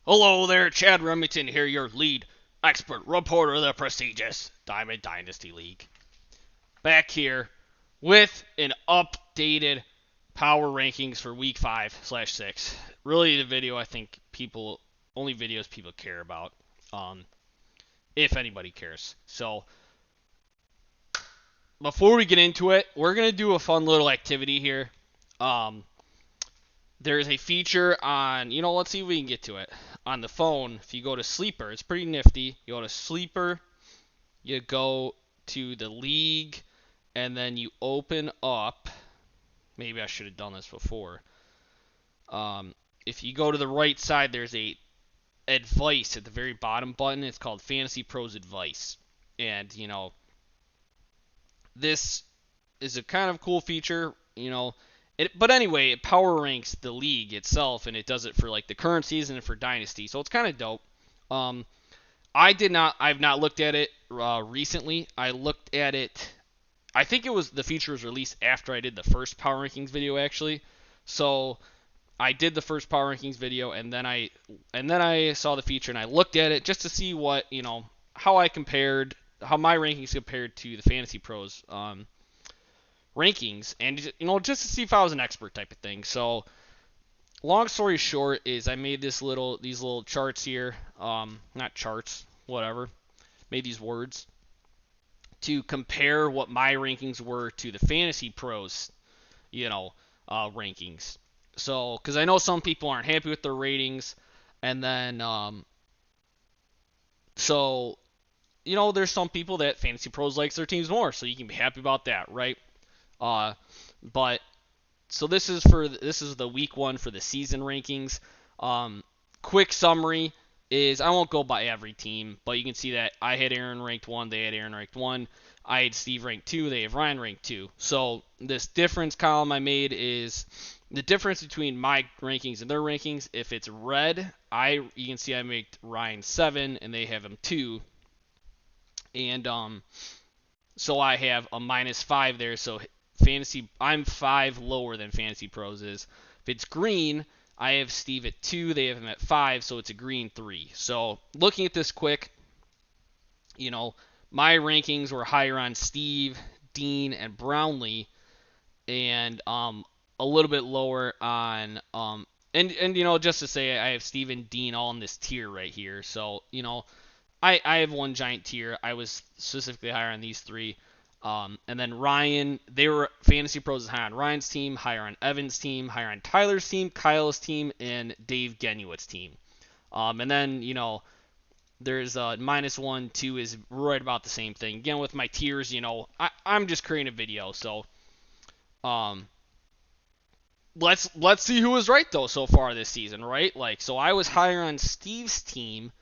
Hello there, Chad Remington here, your lead expert reporter of the prestigious Diamond Dynasty League. Back here with an updated power rankings for week 5/6. Really the video I think only videos people care about, if anybody cares. So before we get into it, we're going to do a fun little activity here. Um, there's a feature on, let's see if we can get to it. On the phone, if you go to Sleeper, it's pretty nifty. You go to Sleeper, you go to the league, and then you open up. Maybe I should have done this before. If you go to the right side, there's a advice at the very bottom button. It's called Fantasy Pros Advice. And, this is a kind of cool feature, but anyway, it power ranks the league itself, and it does it for like the current season and for Dynasty. So it's kind of dope. Um, I've not looked at it recently. I looked at it. I think the feature was released after I did the first power rankings video actually. So I did the first power rankings video, and then I saw the feature and I looked at it just to see what how how my rankings compared to the Fantasy Pros rankings, and just to see if I was an expert type of thing. So long story short is I made these little charts here, not charts, whatever. Made these words to compare what my rankings were to the Fantasy Pros, rankings. So, because I know some people aren't happy with their ratings, and then so there's some people that Fantasy Pros likes their teams more, so you can be happy about that, right? Uh, but so this is the week 1 for the season rankings. Quick summary is I won't go by every team, but you can see that I had Aaron ranked 1, they had Aaron ranked 1, I had Steve ranked 2, they have Ryan ranked 2. So this difference column I made is the difference between my rankings and their rankings. If it's red, you can see I made Ryan 7 and they have him 2. And so I have a -5 there, so I'm 5 lower than Fantasy Pros is. If it's green, I have Steve at 2, they have him at 5, so it's a green 3. So looking at this quick, my rankings were higher on Steve, Dean, and Brownlee, and a little bit lower on and just to say I have Steve and Dean all in this tier right here. So I have one giant tier. I was specifically higher on these three. And then Ryan, they were Fantasy Pros is higher on Ryan's team, higher on Evan's team, higher on Tyler's team, Kyle's team, and Dave Genuit's team. And then, there's -1, 2 is right about the same thing. Again, with my tiers, I'm just creating a video. So um, let's see who was right, though, so far this season, right? So I was higher on Steve's team.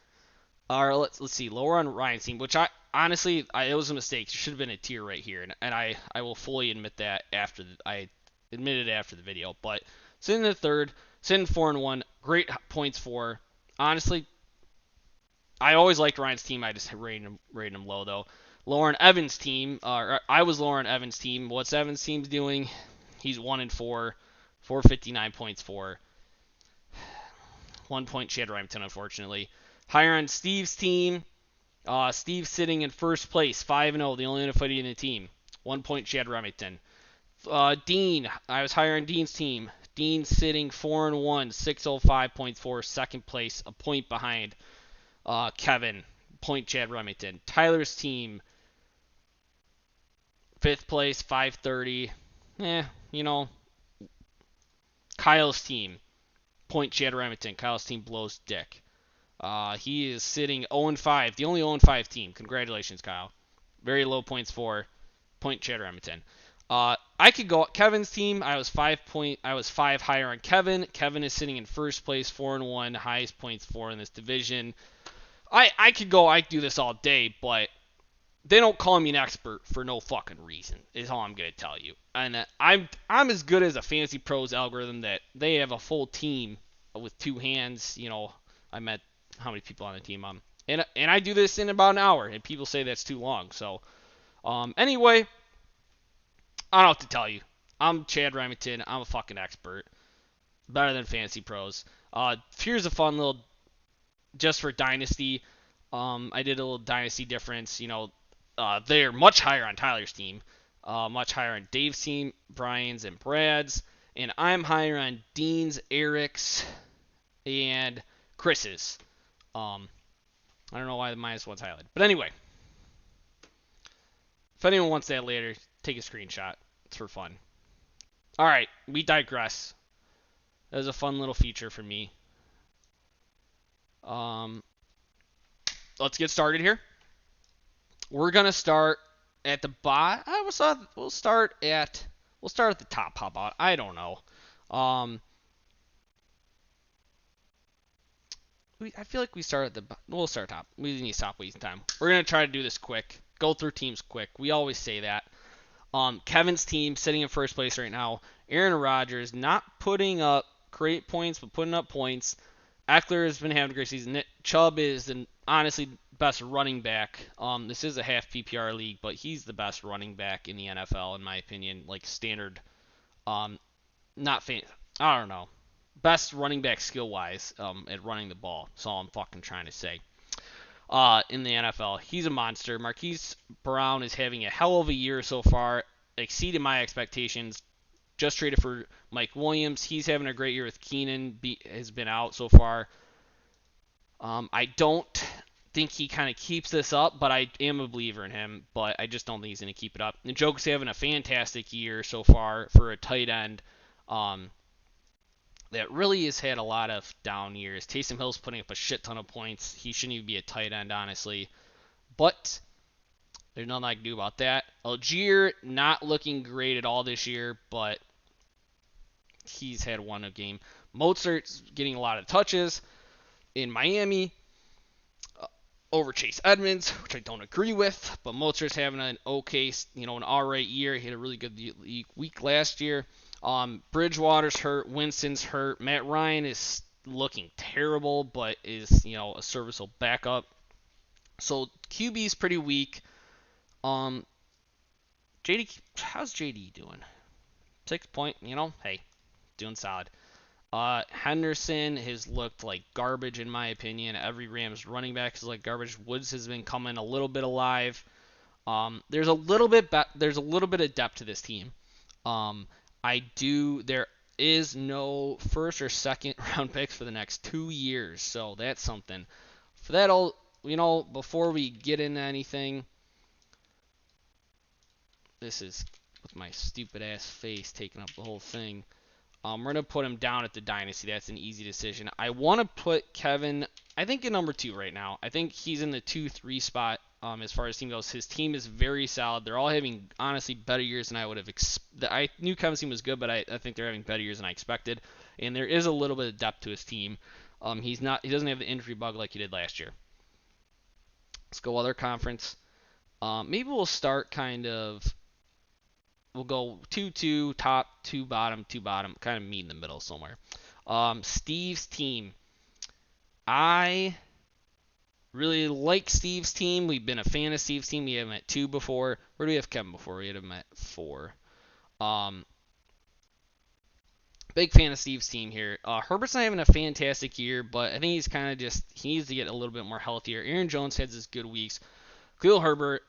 Or let's see, lower on Ryan's team, which honestly, it was a mistake. It should have been a tier right here, and I will fully admit that I admitted it after the video. But sitting in the third, sitting 4-1, great points for. Honestly, I always liked Ryan's team. I just rated him low though. Lower on Evans' team, I was lower on Evans' team. What's Evans' team's doing? He's 1-4, 459 points for. 1 point Chad Remington, unfortunately. Higher on Steve's team. Steve's sitting in first place, 5-0, the only undefeated in the team. 1 point Chad Remington. Dean, I was higher on Dean's team. Dean sitting 4-1, 605 points for second place, a point behind Kevin. Point Chad Remington. Tyler's team, fifth place, 530. Kyle's team, point Chad Remington. Kyle's team blows dick. He is sitting 0-5, the only 0-5 team. Congratulations, Kyle. Very low points for point Chad Remington. I could go Kevin's team. I was 5 higher on Kevin. Kevin is sitting in first place, 4-1, highest points for in this division. I could do this all day, but they don't call me an expert for no fucking reason, is all I'm gonna tell you. And I'm as good as a Fantasy Pros algorithm that they have a full team with 2 hands. I met how many people on the team. And I do this in about an hour, and people say that's too long. So anyway, I don't know what to tell you. I'm Chad Remington. I'm a fucking expert. Better than Fantasy Pros. Here's a fun little just for Dynasty. I did a little Dynasty difference. They're much higher on Tyler's team, much higher on Dave's team, Brian's, and Brad's. And I'm higher on Dean's, Eric's, and Chris's. I don't know why the -1's highlighted. But anyway, if anyone wants that later, take a screenshot. It's for fun. All right, we digress. That was a fun little feature for me. Let's get started here. We're gonna start at the bottom. We'll start at the top. How about? I don't know. I feel like we start at the. We'll start top. We need to stop wasting time. We're gonna try to do this quick. Go through teams quick. We always say that. Kevin's team sitting in first place right now. Aaron Rodgers not putting up great points, but putting up points. Eckler has been having a great season. Nick Chubb is the honestly best running back. This is a half PPR league, but he's the best running back in the NFL in my opinion. Like standard, not fan. I don't know. Best running back skill wise at running the ball. That's all I'm fucking trying to say. In the NFL, he's a monster. Marquise Brown is having a hell of a year so far, exceeded my expectations. Just traded for Mike Williams. He's having a great year with Keenan. Has been out so far. I don't think he kind of keeps this up, but I am a believer in him. But I just don't think he's going to keep it up. And Joke's having a fantastic year so far for a tight end. That really has had a lot of down years. Taysom Hill's putting up a shit ton of points. He shouldn't even be a tight end, honestly. But there's nothing I can do about that. Algier not looking great at all this year, but he's had one a game. Mozart's getting a lot of touches in Miami over Chase Edmonds, which I don't agree with. But Mozart's having an okay, an alright year. He had a really good week last year. Bridgewater's hurt. Winston's hurt. Matt Ryan is looking terrible, but is a serviceable backup. So QB's pretty weak. JD, how's JD doing? 6 point. Hey, doing solid. Henderson has looked like garbage in my opinion. Every Rams running back is like garbage. Woods has been coming a little bit alive. There's a little bit of depth to this team. There is no first or second round picks for the next 2 years, so that's something. For that, before we get into anything, this is with my stupid ass face taking up the whole thing. We're gonna put him down at the Dynasty. That's an easy decision. I want to put Kevin, I think, in number 2 right now. I think he's in the 2-3 spot. As far as team goes, his team is very solid. They're all having, honestly, better years than I would have expected. I knew Kevin's team was good, but I think they're having better years than I expected. And there is a little bit of depth to his team. He doesn't have the injury bug like he did last year. Let's go other conference. Maybe we'll start we'll go 2-2, top, 2 bottom, kind of meet in the middle somewhere. Steve's team. I really like Steve's team. We've been a fan of Steve's team. We have him at 2 before. Where do we have Kevin before? We had him at 4. Big fan of Steve's team here. Herbert's not having a fantastic year, but I think he's kind of he needs to get a little bit more healthier. Aaron Jones has his good weeks. Khalil Herbert,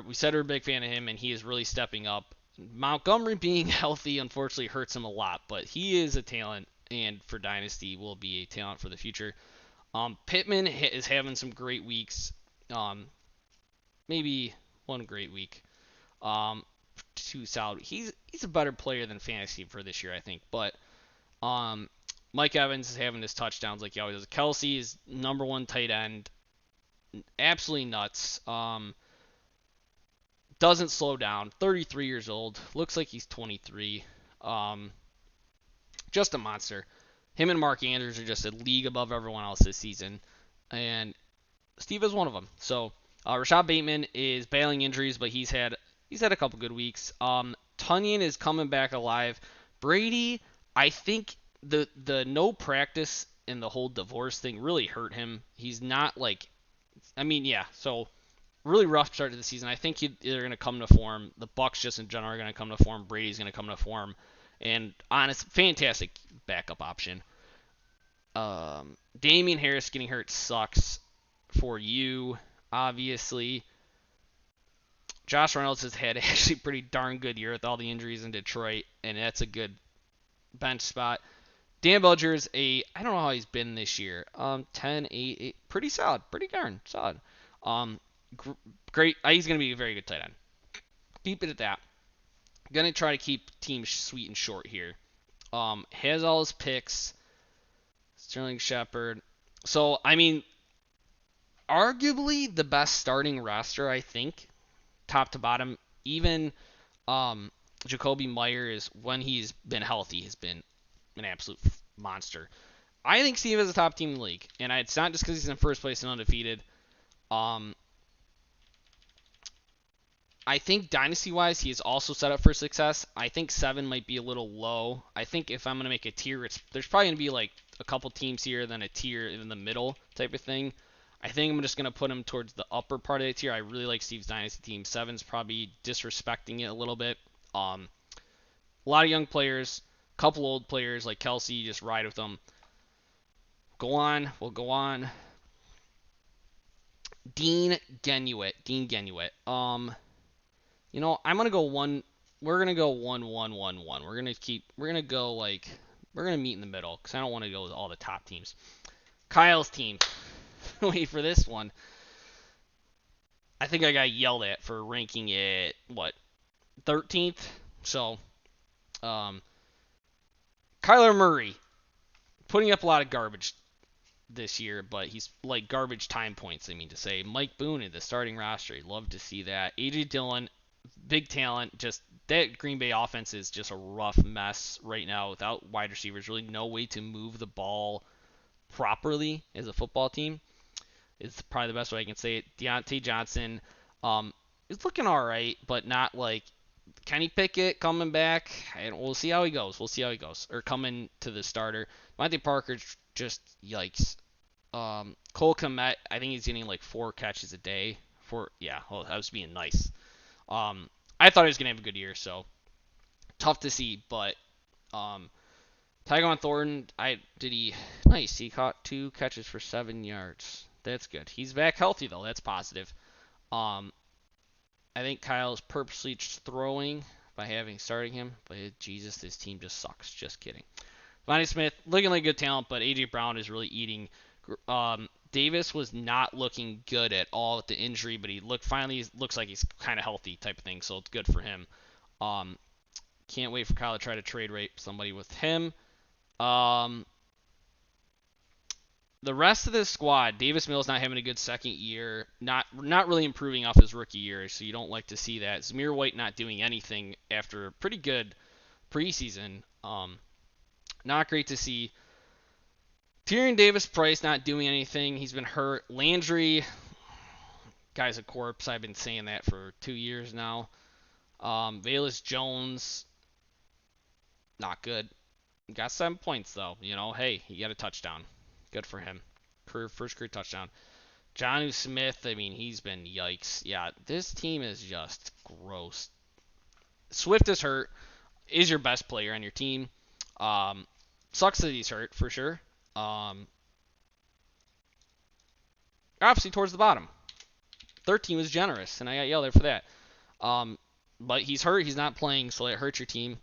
we said we're a big fan of him, and he is really stepping up. Montgomery being healthy, unfortunately, hurts him a lot, but he is a talent, and for Dynasty will be a talent for the future. Pittman is having some great weeks. Maybe one great week. 2 solid. He's a better player than fantasy for this year, I think. But Mike Evans is having his touchdowns like he always does. Kelsey is number 1 tight end. Absolutely nuts. Doesn't slow down. 33 years old. Looks like he's 23. Just a monster. Him and Mark Andrews are just a league above everyone else this season. And Steve is one of them. So Rashad Bateman is battling injuries, but he's had a couple good weeks. Tunyon is coming back alive. Brady, I think the no practice and the whole divorce thing really hurt him. He's not so really rough start to the season. I think they're going to come to form. The Bucks just in general are going to come to form. Brady's going to come to form. And honest, fantastic backup option. Damian Harris getting hurt sucks for you, obviously. Josh Reynolds has had actually a pretty darn good year with all the injuries in Detroit, and that's a good bench spot. Dan Belger's I don't know how he's been this year. 10, 8, pretty solid, pretty darn solid. Um, great. He's going to be a very good tight end. Keep it at that. Going to try to keep teams sweet and short here. Has all his picks. Sterling Shepard. So, I mean, arguably the best starting roster, I think, top to bottom. Even Jacoby Myers, when he's been healthy, has been an absolute monster. I think Steve is a top team in the league, and it's not just because he's in first place and undefeated. I think dynasty-wise, he is also set up for success. I think 7 might be a little low. I think if I'm going to make a tier, there's probably going to be like a couple teams here, then a tier in the middle type of thing. I think I'm just going to put him towards the upper part of the tier. I really like Steve's dynasty team. 7's probably disrespecting it a little bit. A lot of young players, a couple old players like Kelsey, just ride with them. We'll go on. Dean Genuit. I'm gonna go one. We're gonna go 1-1-1-1. We're gonna meet in the middle because I don't want to go with all the top teams. Kyle's team. Wait for this one. I think I got yelled at for ranking it 13th. So, Kyler Murray putting up a lot of garbage this year, but he's like garbage time points. I mean to say. Mike Boone in the starting roster. I'd love to see that. A.J. Dillon. Big talent. Just that Green Bay offense is just a rough mess right now without wide receivers. Really no way to move the ball properly as a football team. It's probably the best way I can say it. Deontay Johnson is looking all right, but not like Kenny Pickett coming back. And we'll see how he goes. Or coming to the starter. Monty Parker just yikes. Cole Kmet, I think he's getting like 4 catches a day. That was being nice. I thought he was going to have a good year, so tough to see. But Tyquan Thornton, he caught 2 catches for 7 yards. That's good. He's back healthy, though. That's positive. I think Kyle's purposely just throwing by starting him. But Jesus, this team just sucks. Just kidding. Vonnie Smith, looking like a good talent, but A.J. Brown is really eating. Davis was not looking good at all with the injury, but he looks like he's kind of healthy type of thing, so it's good for him. Can't wait for Kyle to try to trade rate somebody with him. The rest of this squad, Davis Mills not having a good second year, not really improving off his rookie year, so you don't like to see that. Zamir White not doing anything after a pretty good preseason. Not great to see. Tyrion Davis-Price not doing anything. He's been hurt. Landry, guy's a corpse. I've been saying that for 2 years now. Velus Jones, not good. Got 7 points, though. Hey, he got a touchdown. Good for him. First career touchdown. Jonnu Smith, I mean, he's been yikes. Yeah, this team is just gross. Swift is hurt. Is your best player on your team. Sucks that he's hurt, for sure. Obviously towards the bottom. 13 was generous, and I got yelled at for that. But he's hurt. He's not playing, so that hurts your team.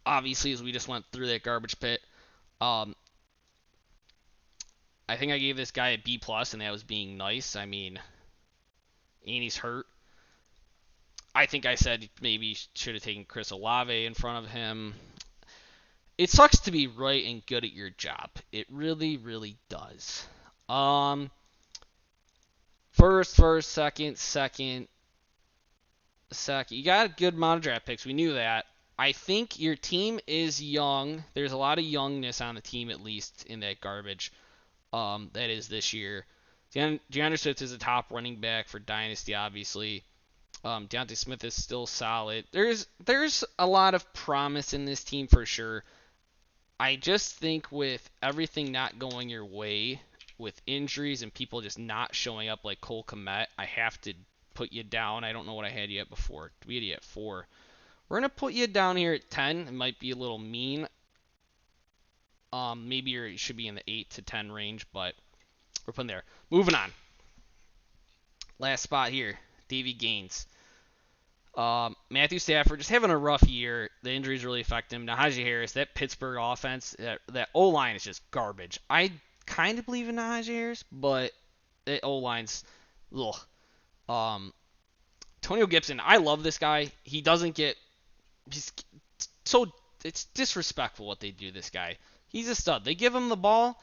Obviously, as we just went through that garbage pit. I think I gave this guy a B+, and that was being nice. I mean, and he's hurt. I think I said maybe should have taken Chris Olave in front of him. It sucks to be right and good at your job. It really, really does. First, second. You got a good amount of draft picks. We knew that. I think your team is young. There's a lot of youngness on the team, at least, in that garbage. That is this year. DeAndre Swift is a top running back for Dynasty, obviously. Deontay Smith is still solid. There's a lot of promise in this team for sure. I just think with everything not going your way, with injuries and people just not showing up like Cole Kmet, I have to put you down. I don't know what I had you at before. We had you at 4. We're going to put you down here at 10. It might be a little mean. Maybe it should be in the 8 to 10 range, but we're putting there. Moving on. Last spot here, Davey Gaines. Matthew Stafford just having a rough year. The injuries really affect him. Najee Harris, that Pittsburgh offense, that O-line is just garbage. I kind of believe in Najee Harris, but the O-line's, ugh. Antonio Gibson, I love this guy. He doesn't get, he's so, it's disrespectful what they do to this guy. He's a stud. They give him the ball,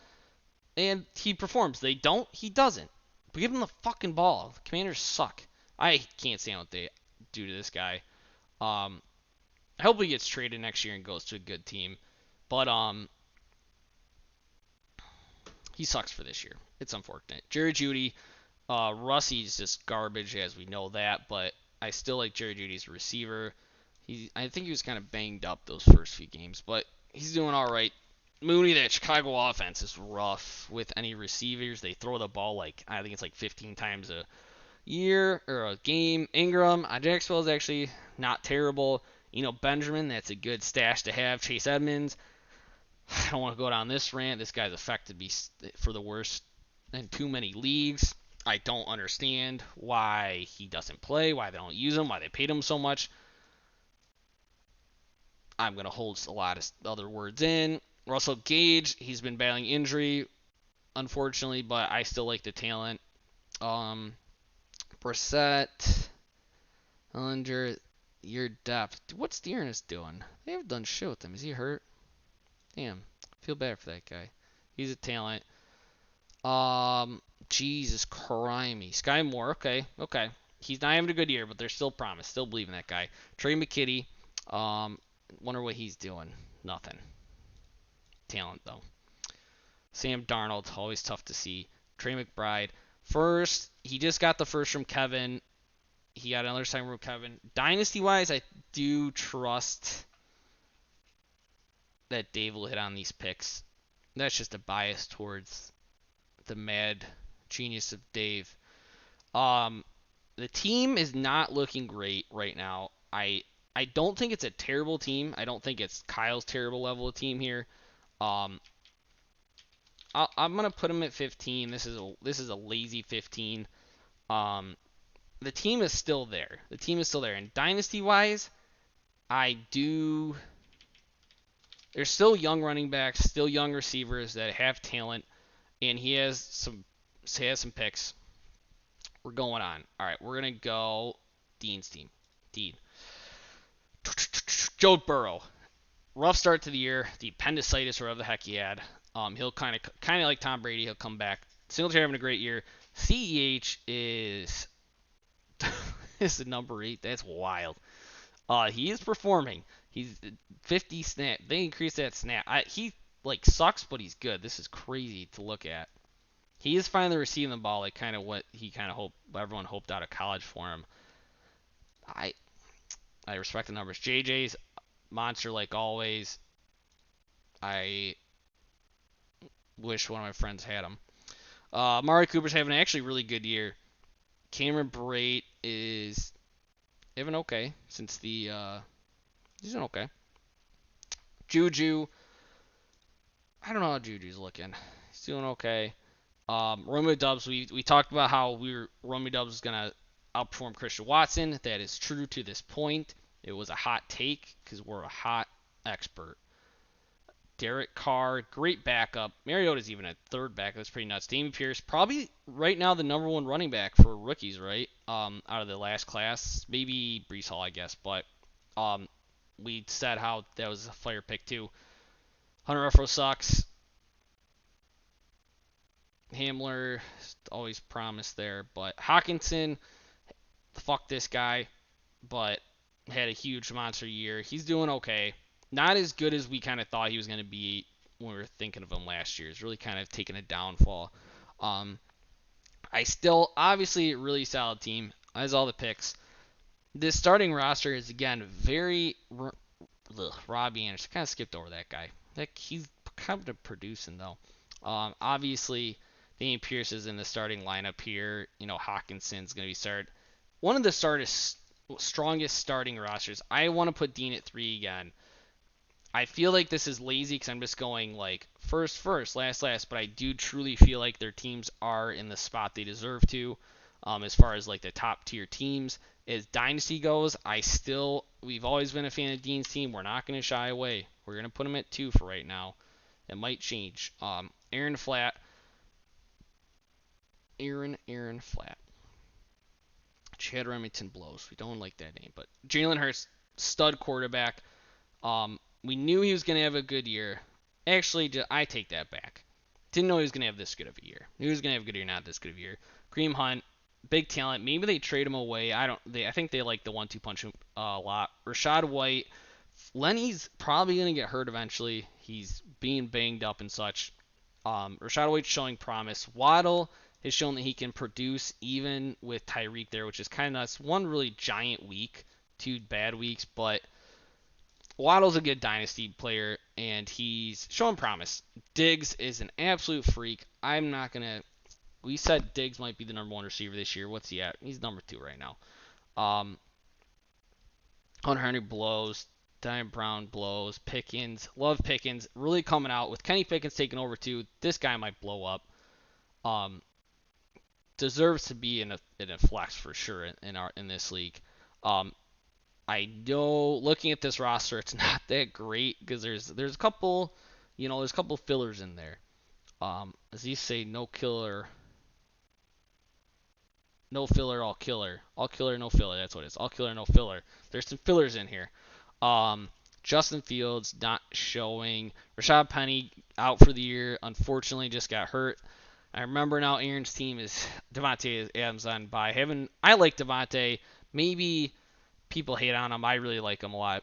and he performs. They don't, he doesn't. But give him the fucking ball. The Commanders suck. I can't stand what they do to this guy. I hope he gets traded next year and goes to a good team. But he sucks for this year. It's unfortunate. Jerry Jeudy, Russie's just garbage, as we know that. But I still like Jerry Jeudy as a receiver. I think he was kind of banged up those first few games, but he's doing all right. Mooney, that Chicago offense is rough with any receivers. They throw the ball I think it's 15 times a year or a game. Ingram, Jacksonville is actually not terrible. Benjamin, that's a good stash to have. Chase Edmonds, I don't want to go down this rant. This guy's affected me for the worst in too many leagues. I don't understand why he doesn't play, why they don't use him, why they paid him so much. I'm going to hold a lot of other words in. Russell Gage, he's been battling injury, unfortunately, but I still like the talent. Brissett, Ellinger, your depth. What's Dearness doing? They haven't done shit with him. Is he hurt? Damn. Feel bad for that guy. He's a talent. Jesus crimey. Sky Moore, okay. He's not having a good year, but there's still promise. Still believe in that guy. Trey McKitty, wonder what he's doing. Nothing. Talent, though. Sam Darnold, always tough to see. Trey McBride. First, he just got the first from Kevin. He got another second from Kevin. Dynasty-wise, I do trust that Dave will hit on these picks. That's just a bias towards the mad genius of Dave. The team is not looking great right now. I don't think it's a terrible team. I don't think it's Kyle's terrible level of team here. I'm gonna put him at 15. This is a lazy 15. The team is still there. And dynasty-wise, there's still young running backs, still young receivers that have talent, and he has some picks. We're going on. All right, we're gonna go Dean's team. Dean. Joe Burrow. Rough start to the year. The appendicitis or whatever the heck he had. He'll kind of like Tom Brady. He'll come back. Singletary having a great year. CEH is the number 8. That's wild. He is performing. He's 50 snap. They increased that snap. He sucks, but he's good. This is crazy to look at. He is finally receiving the ball, kind of what he everyone hoped out of college for him. I respect the numbers. JJ's monster like always. I wish one of my friends had him. Amari Cooper's having an actually really good year. Cameron Brate is having okay since he's doing okay. Juju, I don't know how Juju's looking. He's doing okay. Romeo Doubs, we talked about how Romeo Doubs was gonna outperform Christian Watson. That is true to this point. It was a hot take because we're a hot expert. Derek Carr, great backup. Mariota's even a third backup. That's pretty nuts. Dameon Pierce, probably right now the number 1 running back for rookies, right? Out of the last class. Maybe Breece Hall, I guess. But we said how that was a fire pick, too. Hunter Renfrow sucks. Hamler, always promised there. But Hawkinson, fuck this guy. But had a huge monster year. He's doing okay. Not as good as we kind of thought he was going to be when we were thinking of him last year. He's really kind of taken a downfall. Obviously, a really solid team. Has all the picks. This starting roster is, again, very... Robbie Anderson. Kind of skipped over that guy. He's kind of producing, though. Obviously, Dameon Pierce is in the starting lineup here. Hawkinson's going to be started. One of the strongest starting rosters. I want to put Dean at 3 again. I feel like this is lazy because I'm just going like first, last, but I do truly feel like their teams are in the spot they deserve to. As far as like the top tier teams, as Dynasty goes, we've always been a fan of Dean's team. We're not going to shy away. We're going to put him at 2 for right now. It might change. Aaron Flat. Aaron Flat. Chad Remington blows. We don't like that name, but Jalen Hurts, stud quarterback. We knew he was going to have a good year. Actually, I take that back. Didn't know he was going to have this good of a year. He was going to have a good year, not this good of a year. Kareem Hunt, big talent. Maybe they trade him away. I think they like the 1-2 punch a lot. Rashad White, Lenny's probably going to get hurt eventually. He's being banged up and such. Rashad White's showing promise. Waddle has shown that he can produce even with Tyreek there, which is kind of nuts. One really giant week, 2 bad weeks, but Waddle's a good dynasty player, and he's showing promise. Diggs is an absolute freak. We said Diggs might be the number 1 receiver this year. What's he at? He's number 2 right now. Hunter Henry blows. Diane Brown blows. Pickens. Love Pickens. Really coming out. With Kenny Pickens taking over too, this guy might blow up. Deserves to be in a flex for sure in this league. I know looking at this roster, it's not that great because there's a couple, there's a couple fillers in there. As you say, no killer, no filler, all killer, no filler. That's what it is. All killer, no filler. There's some fillers in here. Justin Fields not showing. Rashad Penny out for the year. Unfortunately, just got hurt. I remember now Aaron's team is Devontae Adams on bye. I like Devontae. Maybe people hate on him. I really like him a lot.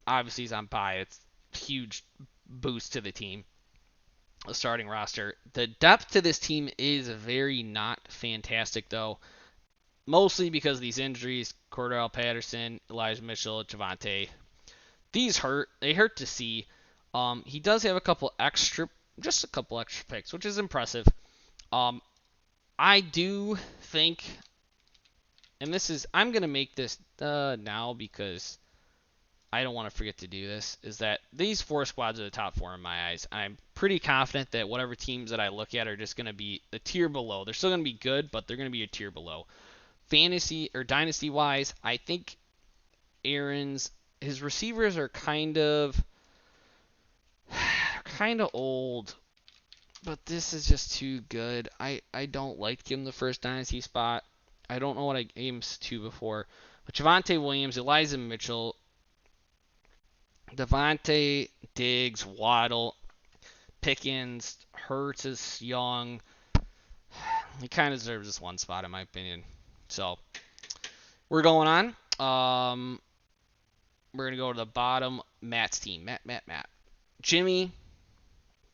Obviously he's on bye. It's a huge boost to the team. The starting roster. The depth to this team is very not fantastic though. Mostly because of these injuries. Cordell Patterson, Elijah Mitchell, Javonte. These hurt. They hurt to see. He does have just a couple extra picks, which is impressive. I do think, and I'm going to make this now because I don't want to forget to do this, is that these 4 squads are the top 4 in my eyes. I'm pretty confident that whatever teams that I look at are just going to be a tier below. They're still going to be good, but they're going to be a tier below. Fantasy or dynasty-wise, I think his receivers are kind of old, but this is just too good. I don't like him the first dynasty spot. I don't know what I aimed to before. But Javonte Williams, Elijah Mitchell, Devontae, Diggs, Waddle, Pickens, Hurts is young. He kind of deserves this 1 spot in my opinion. So we're going on. We're going to go to the bottom. Matt's team. Matt. Jimmy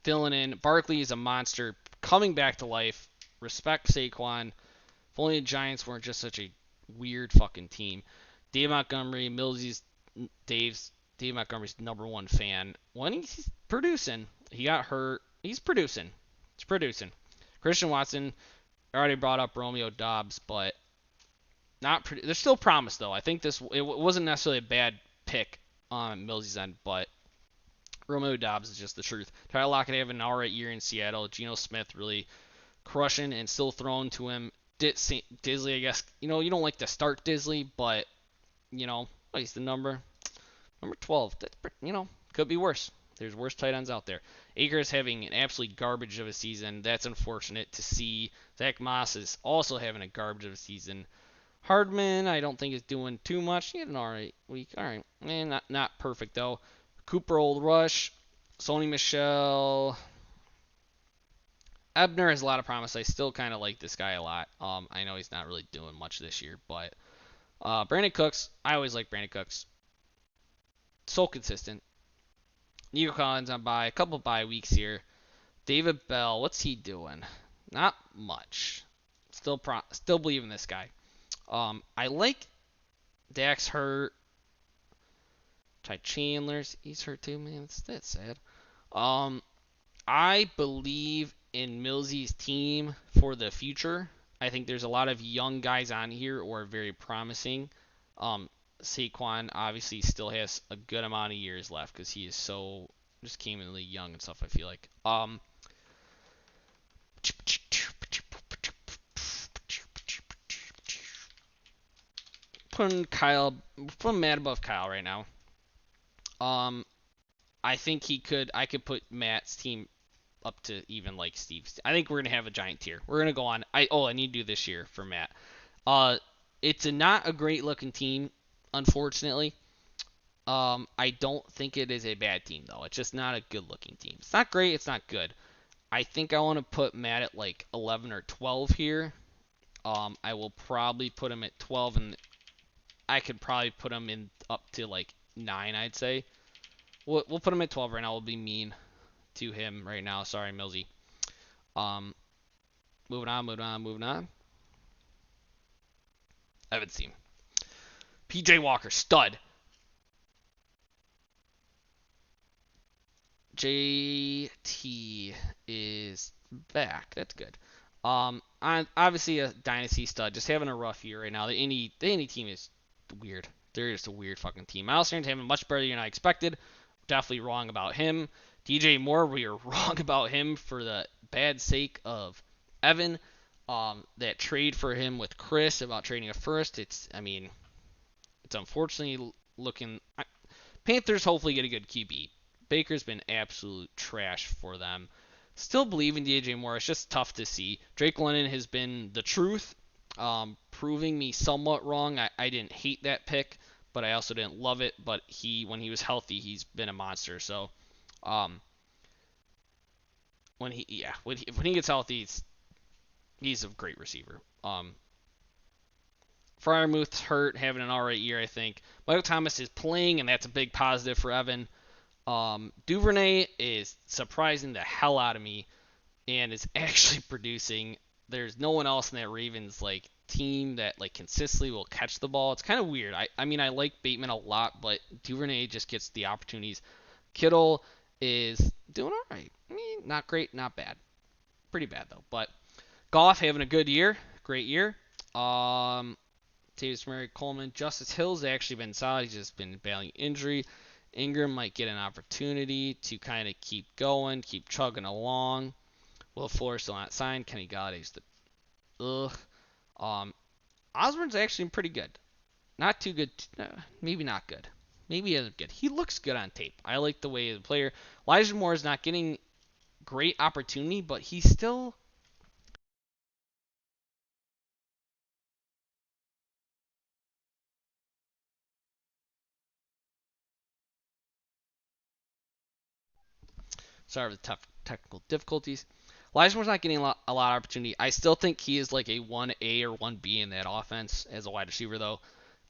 filling in. Barkley is a monster. Coming back to life. Respect Saquon. If only the Giants weren't just such a weird fucking team. Dave Montgomery, Dave Montgomery's number 1 fan. When he's producing, he got hurt. He's producing. Christian Watson, I already brought up Romeo Doubs, but there's still promise though. I think it wasn't necessarily a bad pick on Millsy's end, but Romeo Doubs is just the truth. Tyler Lockett having an alright year in Seattle. Geno Smith really crushing and still throwing to him. Disley, I guess, you don't like to start Disley, but, he's the number 12. That's, could be worse. There's worse tight ends out there. Akers having an absolute garbage of a season. That's unfortunate to see. Zach Moss is also having a garbage of a season. Hardman, I don't think is doing too much. He had an alright week. Alright. Not perfect, though. Cooper Old Rush. Sony Michel. Ebner has a lot of promise. I still kind of like this guy a lot. I know he's not really doing much this year, but Brandon Cooks, I always like Brandon Cooks. So consistent. Nico Collins on bye. A couple bye weeks here. David Bell, what's he doing? Not much. Still believe in this guy. I like Dax hurt. Ty Chandler's, he's hurt too, man. That's sad. I believe in Millsy's team for the future. I think there's a lot of young guys on here who are very promising. Saquon obviously still has a good amount of years left because he is so just came in the league young and stuff. I feel like. Putting Matt above Kyle right now. Um, I think I could put Matt's team up to even like Steve's. I think we're gonna have a giant tier. We're gonna go on. I need to do this year for Matt. Uh, it's not a great looking team, unfortunately. I don't think it is a bad team though. It's just not a good looking team. It's not great. It's not good. I think I want to put Matt at like 11 or 12 here. I will probably put him at 12, and I could probably put him in up to like 9. I'd say. We'll put him at 12 right now. We'll be mean to him right now. Sorry, Millsy. Um, moving on. Evan's team. PJ Walker, stud. JT is back. That's good. I'm obviously a dynasty stud, just having a rough year right now. The any team is weird. They're just a weird fucking team. Miles Sanders having a much better year than I expected. Definitely wrong about him. DJ Moore, we are wrong about him for the bad sake of Evan. That trade for him with Chris about trading a first. It's unfortunately looking. Panthers hopefully get a good QB. Baker's been absolute trash for them. Still believe in DJ Moore. It's just tough to see. Drake London has been the truth, proving me somewhat wrong. I didn't hate that pick, but I also didn't love it. But when he was healthy, he's been a monster. So, um, when he gets healthy, he's a great receiver. Fryermuth's hurt, having an alright year, I think. Michael Thomas is playing, and that's a big positive for Evan. Duvernay is surprising the hell out of me and is actually producing. There's no one else in that Ravens like team that like consistently will catch the ball. It's kind of weird. I like Bateman a lot, but Duvernay just gets the opportunities. Kittle is doing all right. Not great, not bad. Pretty bad though. But Goff having a good year, great year. Tavis Murray, Coleman, Justice Hill's actually been solid. He's just been battling injury. Ingram might get an opportunity to kind of keep going, keep chugging along. Will Fuller still not signed. Kenny Galladay's the Osborne's actually pretty good. Not too good. Maybe not good. Maybe he isn't good. He looks good on tape. I like the way the player. Elijah Moore is not getting great opportunity, but he's still. Sorry for the tough technical difficulties. Elijah Moore's not getting a lot of opportunity. I still think he is like a 1A or 1B in that offense as a wide receiver, though.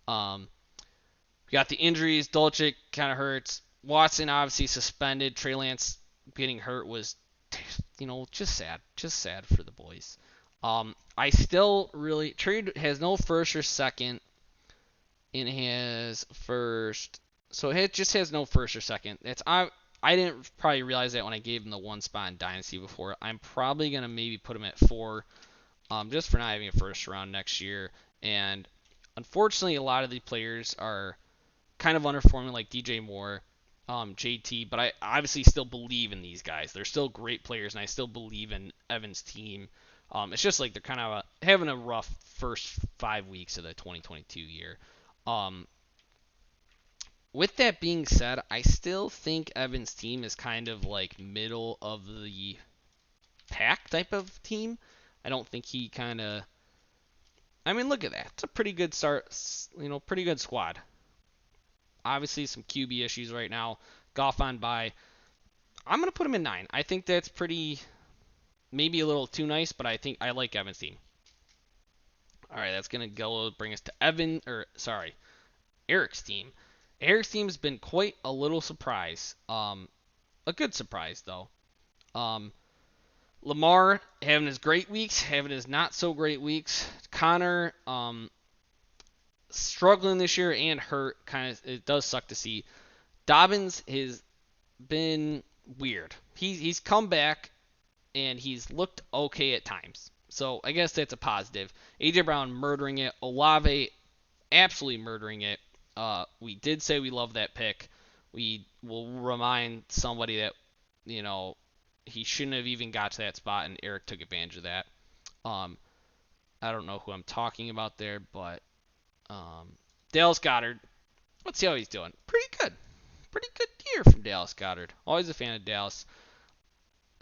We got the injuries. Dolchik kind of hurts. Watson obviously suspended. Trey Lance getting hurt was, just sad. Just sad for the boys. I still really. Trey has no first or second in his first. So it just has no first or second. I didn't probably realize that when I gave him the one spot in Dynasty before. I'm probably going to maybe put him at 4 just for not having a first round next year. And unfortunately, a lot of the players are kind of underperforming like DJ Moore, JT, but I obviously still believe in these guys. They're still great players, and I still believe in Evan's team. It's just like they're kind of having a rough first 5 weeks of the 2022 year. With that being said, I still think Evan's team is kind of like middle of the pack type of team. I don't think he kind of. Look at that. It's a pretty good start. Pretty good squad. Obviously, some QB issues right now. Goff on by. I'm gonna put him in 9. I think that's pretty. Maybe a little too nice, but I think I like Evan's team. All right, that's gonna bring us to Eric's team. Eric's team has been quite a little surprise. A good surprise though. Lamar having his great weeks, having his not so great weeks. Connor struggling this year and hurt. It does suck to see. Dobbins has been weird. He's come back and he's looked okay at times. So I guess that's a positive. AJ Brown murdering it. Olave absolutely murdering it. We did say we love that pick. We will remind somebody that, you know, he shouldn't have even got to that spot, and Eric took advantage of that. I don't know who I'm talking about there, but Dallas Goedert. Let's see how he's doing. Pretty good. Pretty good year from Dallas Goedert. Always a fan of Dallas.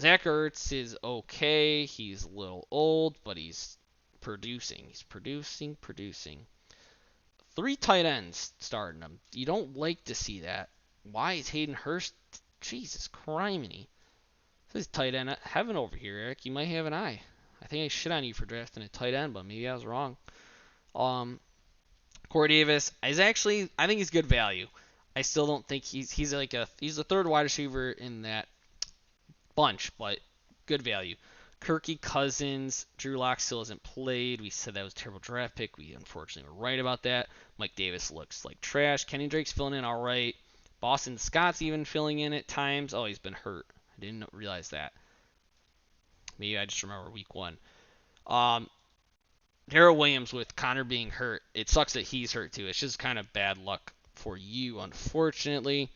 Zach Ertz is okay. He's a little old, but he's producing. He's producing. 3 tight ends starting him. You don't like to see that. Why is Hayden Hurst? Jesus criminy. This is tight end heaven over here, Eric. You might have an eye. I think I shit on you for drafting a tight end, but maybe I was wrong. Corey Davis is actually, I think he's good value. I still don't think he's a third wide receiver in that bunch, but good value. Kirky Cousins, Drew Lock still hasn't played. We said that was a terrible draft pick. We unfortunately were right about that. Mike Davis looks like trash. Kenny Drake's filling in all right. Boston Scott's even filling in at times. Oh, he's been hurt. I didn't realize that. Maybe I just remember week 1. Darrell Williams with Connor being hurt. It sucks that he's hurt too. It's just kind of bad luck for you, unfortunately.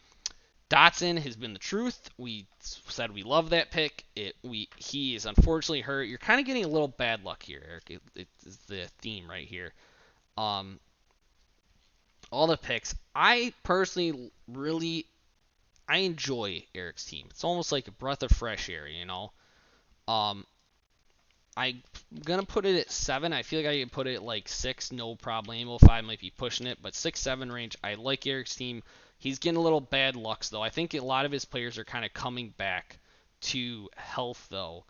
Dotson has been the truth. We said we love that pick. He is unfortunately hurt. You're kind of getting a little bad luck here, Eric. It's the theme right here. All the picks. I personally I enjoy Eric's team. It's almost like a breath of fresh air, you know. I'm gonna put it at 7. I feel like I can put it at like 6, no problemo. 5 might be pushing it, but 6, 7 range. I like Eric's team. He's getting a little bad lucks though. I think a lot of his players are kind of coming back to health though.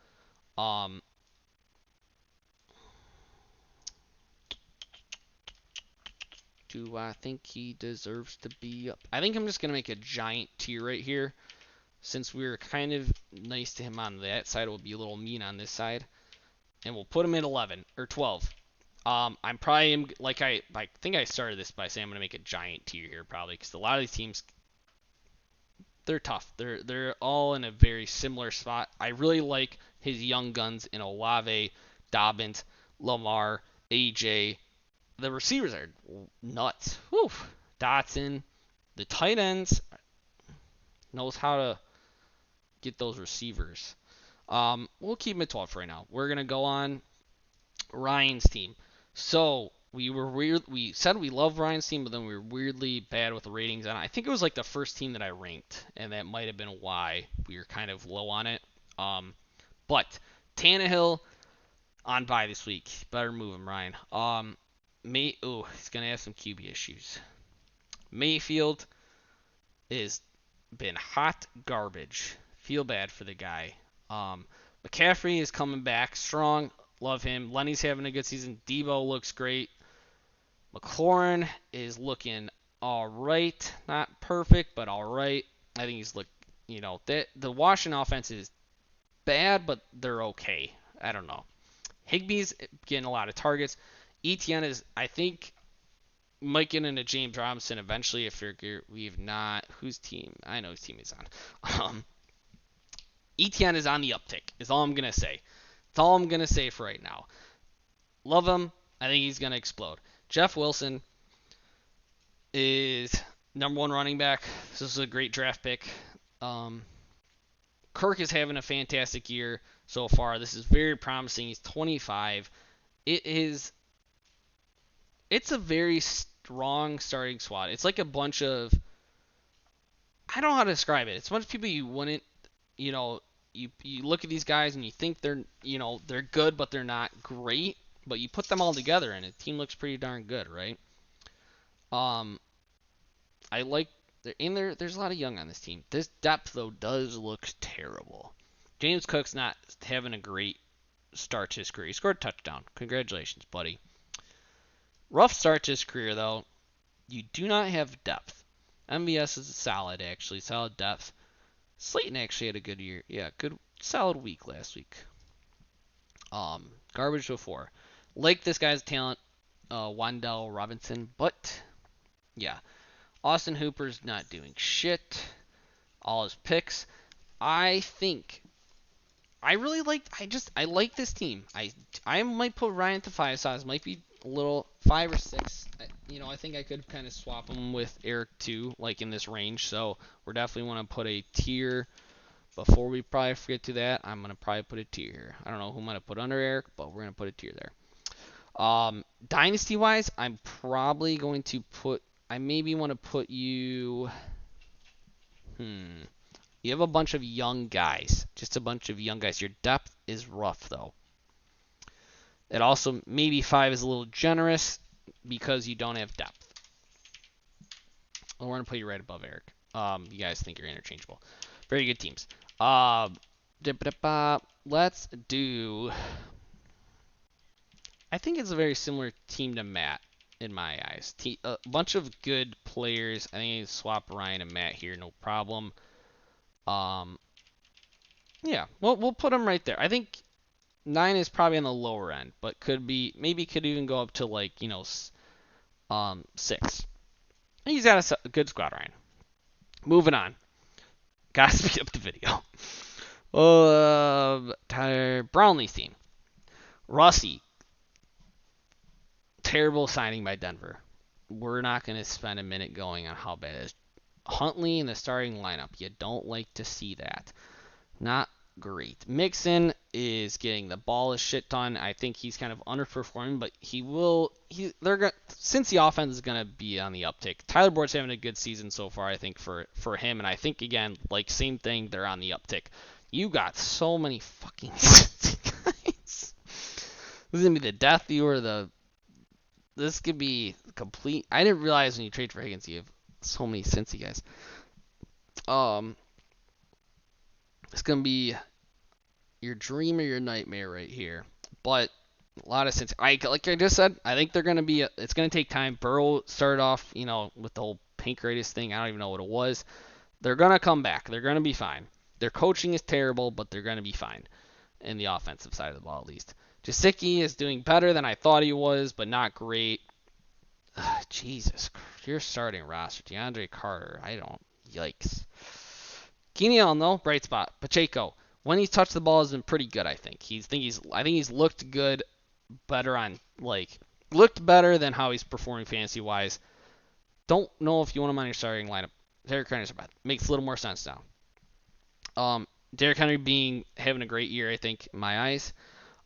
Do I think he deserves to be up? I think I'm just gonna make a giant tier right here. Since we were kind of nice to him on that side, we'll be a little mean on this side. And we'll put him at 11 or 12. I'm probably I think I started this by saying I'm gonna make a giant tier here probably because a lot of these teams they're tough. They're all in a very similar spot. I really like his young guns in Olave, Dobbins, Lamar, AJ. The receivers are nuts. Whew. Dotson, the tight ends knows how to get those receivers. We'll keep him at 12 for right now. We're gonna go on Ryan's team. So we said we love Ryan's team, but then we were weirdly bad with the ratings on it. I think it was like the first team that I ranked, and that might have been why we were kind of low on it. But Tannehill on bye this week. Better move him, Ryan. He's gonna have some QB issues. Mayfield is been hot garbage. Feel bad for the guy. McCaffrey is coming back strong. Love him. Lenny's having a good season. Debo looks great. McLaurin is looking all right. Not perfect, but all right. I think he's the Washington offense is bad, but they're okay. I don't know. Higbee's getting a lot of targets. Etienne is, I think, might get into James Robinson eventually if we've not. Whose team? I know whose team he's on. Etienne is on the uptick, is all I'm going to say. That's all I'm going to say for right now. Love him. I think he's going to explode. Jeff Wilson is number 1 running back. This is a great draft pick. Kirk is having a fantastic year so far. This is very promising. He's 25. It's a very strong starting squad. It's like a bunch of, I don't know how to describe it. It's a bunch of people you wouldn't, you look at these guys and you think they're good, but they're not great. But you put them all together and the team looks pretty darn good, right? I like there's a lot of young on this team. This depth though does look terrible. James Cook's not having a great start to his career. He scored a touchdown. Congratulations, buddy. Rough start to his career though. You do not have depth. MVS is solid actually, solid depth. Slayton actually had a good year. Yeah, good solid week last week. Garbage before. Like this guy's talent, Wan'Dale Robinson, but yeah. Austin Hooper's not doing shit. All his picks. I like this team. I might put Ryan to 5 size. Might be a little 5 or 6. I think I could kind of swap him with Eric too, like in this range. So we're definitely want to put a tier. Before we probably forget to that, I'm gonna probably put a tier here. I don't know who I'm gonna put under Eric, but we're gonna put a tier there. Dynasty wise, I'm probably going to put. I maybe want to put you. You have a bunch of young guys, just a bunch of young guys. Your depth is rough though. It also maybe 5 is a little generous because you don't have depth. We're gonna put you right above Eric. You guys think you're interchangeable. Very good teams. Let's do. I think it's a very similar team to Matt in my eyes. A bunch of good players. I think I swap Ryan and Matt here, no problem. Yeah, we'll put them right there. I think 9 is probably on the lower end, but maybe could even go up to like 6. He's got a good squad, Ryan. Moving on. Gotta speed up the video. Tyler Brownlee's team. Russie. Terrible signing by Denver. We're not going to spend a minute going on how bad it is. Huntley in the starting lineup. You don't like to see that. Not great. Mixon is getting the ball a shit ton. I think he's kind of underperforming, but since the offense is going to be on the uptick. Tyler Boyd's having a good season so far, I think, for him, and I think, again, like, same thing, they're on the uptick. You got so many fucking guys. This is going to be the death of you or this could be complete. I didn't realize when you trade for Higgins, you have so many Cincy guys. It's going to be your dream or your nightmare right here. But a lot of Cincy. Like I just said, I think they're going to be. It's going to take time. Burrow started off, with the whole pancreatitis thing. I don't even know what it was. They're going to come back. They're going to be fine. Their coaching is terrible, but they're going to be fine in the offensive side of the ball at least. Jasicki is doing better than I thought he was, but not great. Jesus, you're starting roster. DeAndre Carter. Yikes. Keenan Allen, though, bright spot. Pacheco, when he's touched the ball, has been pretty good. I think he's looked good, looked better than how he's performing fantasy wise. Don't know if you want him on your starting lineup. Derrick Henry's bad. Makes a little more sense now. Derrick Henry having a great year, I think, in my eyes.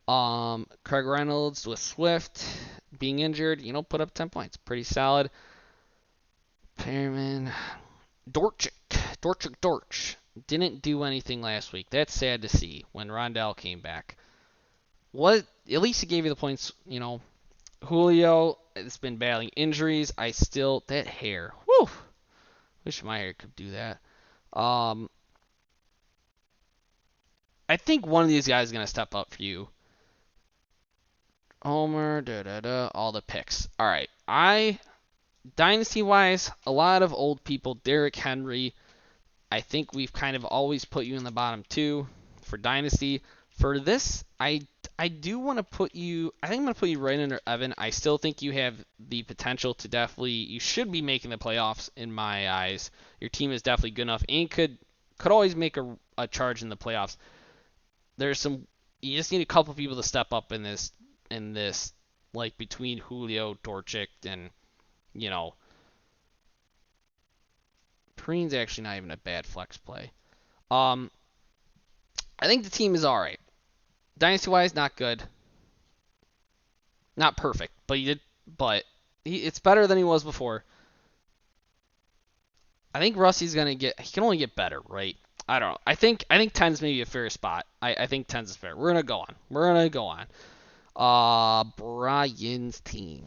Craig Reynolds with Swift being injured, put up 10 points. Pretty solid. Perriman. Dorch. Didn't do anything last week. That's sad to see when Rondell came back. At least he gave you the points, Julio has been battling injuries. That hair. Whew. Wish my hair could do that. I think one of these guys is going to step up for you. Homer, all the picks. All right. Dynasty-wise, a lot of old people. Derrick Henry, I think we've kind of always put you in the bottom 2 for Dynasty. For this, I do want to put you, I think I'm going to put you right under Evan. I still think you have the potential to you should be making the playoffs in my eyes. Your team is definitely good enough and could always make a charge in the playoffs. You just need a couple people to step up in this, like between Julio, Dorchik, and, Perrine's actually not even a bad flex play. I think the team is all right. Dynasty-wise, not good. Not perfect, it's better than he was before. I think Russie's he can only get better, right? I don't know. I think 10's maybe a fair spot. I think 10's is fair. We're going to go on. Brian's team.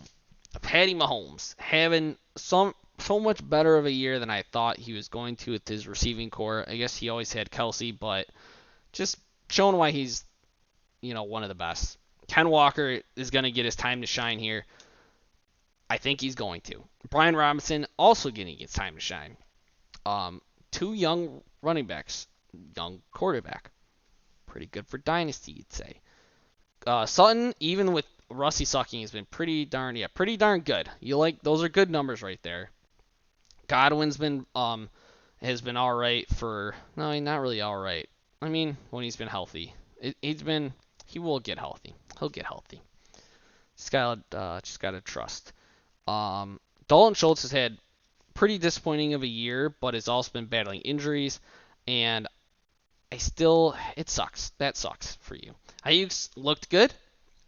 Patty Mahomes having so much better of a year than I thought he was going to with his receiving core. I guess he always had Kelsey, but just showing why he's, one of the best. Ken Walker is going to get his time to shine here. I think he's going to. Brian Robinson also getting his time to shine. 2 young running backs, young quarterback. Pretty good for Dynasty, you'd say. Sutton, even with Russie sucking, has been pretty darn good. Those are good numbers right there. Godwin's has been all right no, not really all right. I mean, when he's been healthy, he will get healthy. He'll get healthy. Just gotta trust. Dalton Schultz has had pretty disappointing of a year, but has also been battling injuries, and it sucks. That sucks for you. Ayuk's looked good.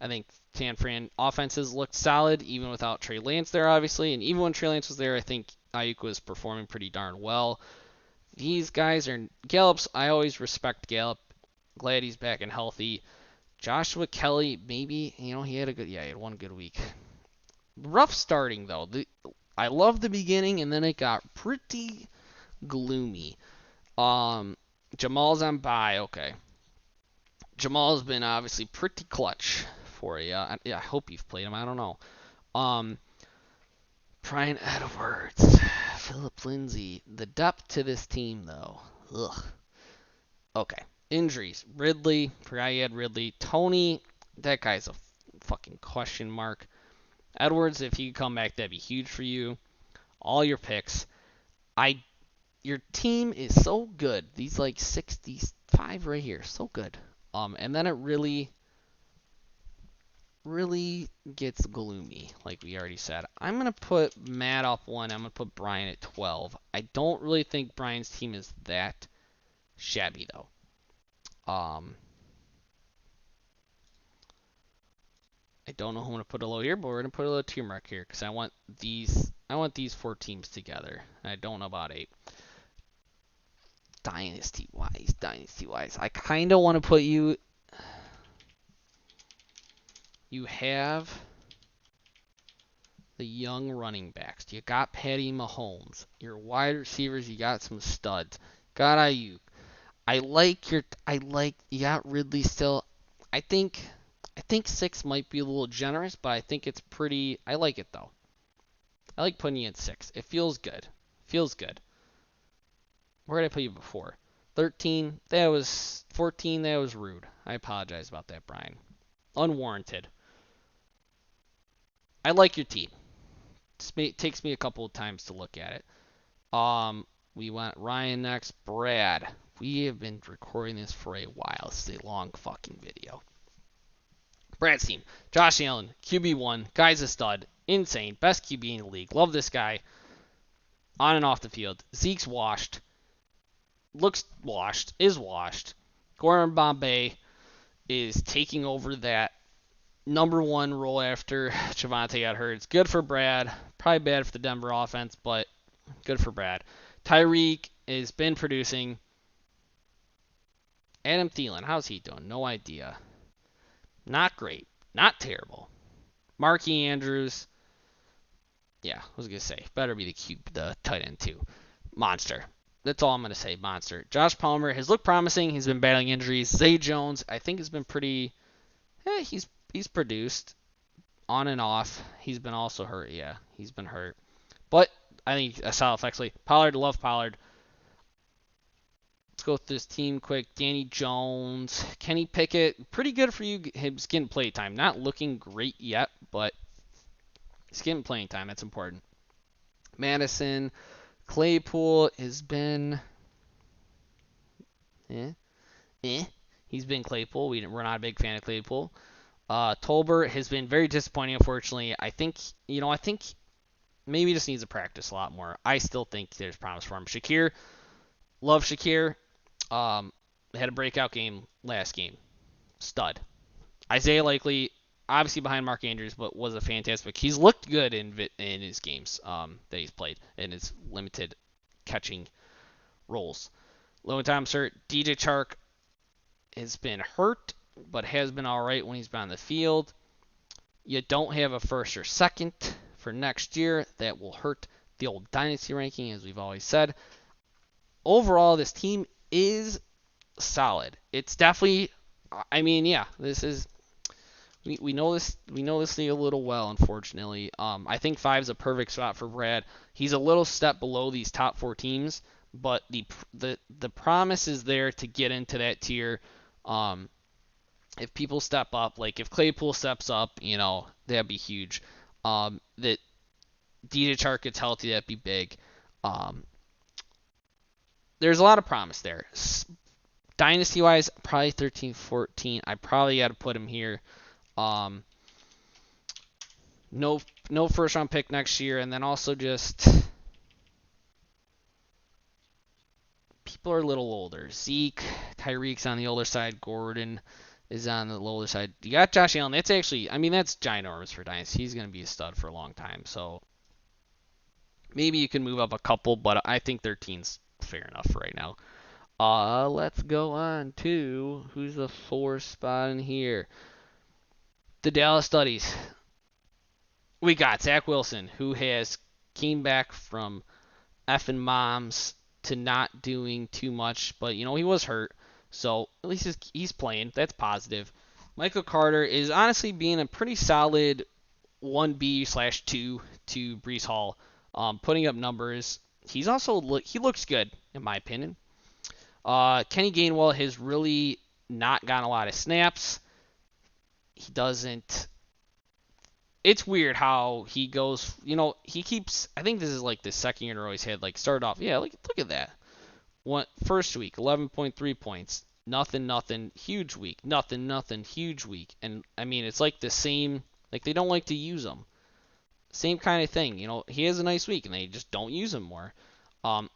I think San Fran offenses looked solid, even without Trey Lance there, obviously, and even when Trey Lance was there, I think Ayuk was performing pretty darn well. These guys are Gallup's. I always respect Gallup. Glad he's back and healthy. Joshua Kelly, maybe he had he had one good week. Rough starting though. I love the beginning, and then it got pretty gloomy. Jamal's on bye. Okay, Jamal's been obviously pretty clutch for you. Yeah, I hope you've played him. I don't know. Brian Edwards, Philip Lindsay. The depth to this team though. Ugh. Okay. Injuries. Ridley. Forgot you had Ridley. Tony. That guy's a fucking question mark. Edwards, if he could come back, that'd be huge for you. All your picks. Your team is so good. These like 65 right here, so good. And then it really gets gloomy, like we already said. I'm gonna put Matt up 1. I'm gonna put Brian at 12. I don't really think Brian's team is that shabby though. I don't know who I'm gonna put a low here, but we're gonna put a little team mark here because I want these 4 teams together. I don't know about 8. Dynasty wise, I kind of want to put you. You have the young running backs. You got Patty Mahomes. Your wide receivers, you got some studs. Got Ayuk. You got Ridley still. I think 6 might be a little generous, but I think it's pretty. I like it though. I like putting you at 6. It feels good. Where did I put you before? 13. That was 14. That was rude. I apologize about that, Brian. Unwarranted. I like your team. It takes me a couple of times to look at it. We went Ryan next. Brad. We have been recording this for a while. This is a long fucking video. Brad's team. Josh Allen, QB1. Guy's a stud. Insane. Best QB in the league. Love this guy. On and off the field. Zeke's washed. Looks washed. Is washed. Gordon Bombay is taking over that number 1 role after Javonte got hurt. It's good for Brad. Probably bad for the Denver offense, but good for Brad. Tyreek has been producing. Adam Thielen, how's he doing? No idea. Not great. Not terrible. Marky Andrews. Yeah, I was going to say. Better be the tight end too. Monster. That's all I'm going to say. Monster. Josh Palmer has looked promising. He's been battling injuries. Zay Jones, I think, has been pretty. He's produced on and off. He's been also hurt. Yeah, he's been hurt. But I think a solid flexibly. Pollard, love Pollard. Let's go through this team quick. Danny Jones, Kenny Pickett, pretty good for you. He's getting play time. Not looking great yet, but he's getting playing time. That's important. Madison, Claypool has been. He's been Claypool. We're not a big fan of Claypool. Tolbert has been very disappointing, unfortunately. I think maybe he just needs to practice a lot more. I still think there's promise for him. Shakir, love Shakir. Had a breakout game last game. Stud. Isaiah Likely, obviously behind Mark Andrews, but was a fantastic. He's looked good in his games that he's played in his limited catching roles. Low times hurt. DJ Chark has been hurt, but has been all right when he's been on the field. You don't have a first or second for next year. That will hurt the old dynasty ranking, as we've always said. Overall, this team is solid. It's definitely. This is. We know this league a little well, unfortunately. I think 5 is a perfect spot for Brad. He's a little step below these top 4 teams, but the promise is there to get into that tier. If people step up, like if Claypool steps up, that'd be huge. That DJ Chark gets healthy, that'd be big. There's a lot of promise there. Dynasty-wise, probably 13, 14. I probably got to put him here. no first round pick next year, and then also just people are a little older. Zeke, Tyreek's on the older side. Gordon is on the older side. You got Josh Allen. That's actually, I mean, that's ginormous for Dynasty. He's going to be a stud for a long time. So maybe you can move up a couple, but I think 13's fair enough for right now. Let's go on to who's the 4th spot in here. The Dallas Studies. We got Zach Wilson, who has came back from effing moms to not doing too much, but he was hurt, so at least he's playing. That's positive. Michael Carter is honestly being a pretty solid 1B/2 to Breece Hall, putting up numbers. He looks good in my opinion. Kenny Gainwell has really not gotten a lot of snaps. He doesn't. It's weird how he goes. He keeps. I think this is like the second year in a row he's had started off. Yeah, look at that. First week, 11.3 points. Nothing. Huge week. Nothing. Huge week. And I mean, it's like the same. Like they don't like to use him. Same kind of thing. He has a nice week and they just don't use him more. But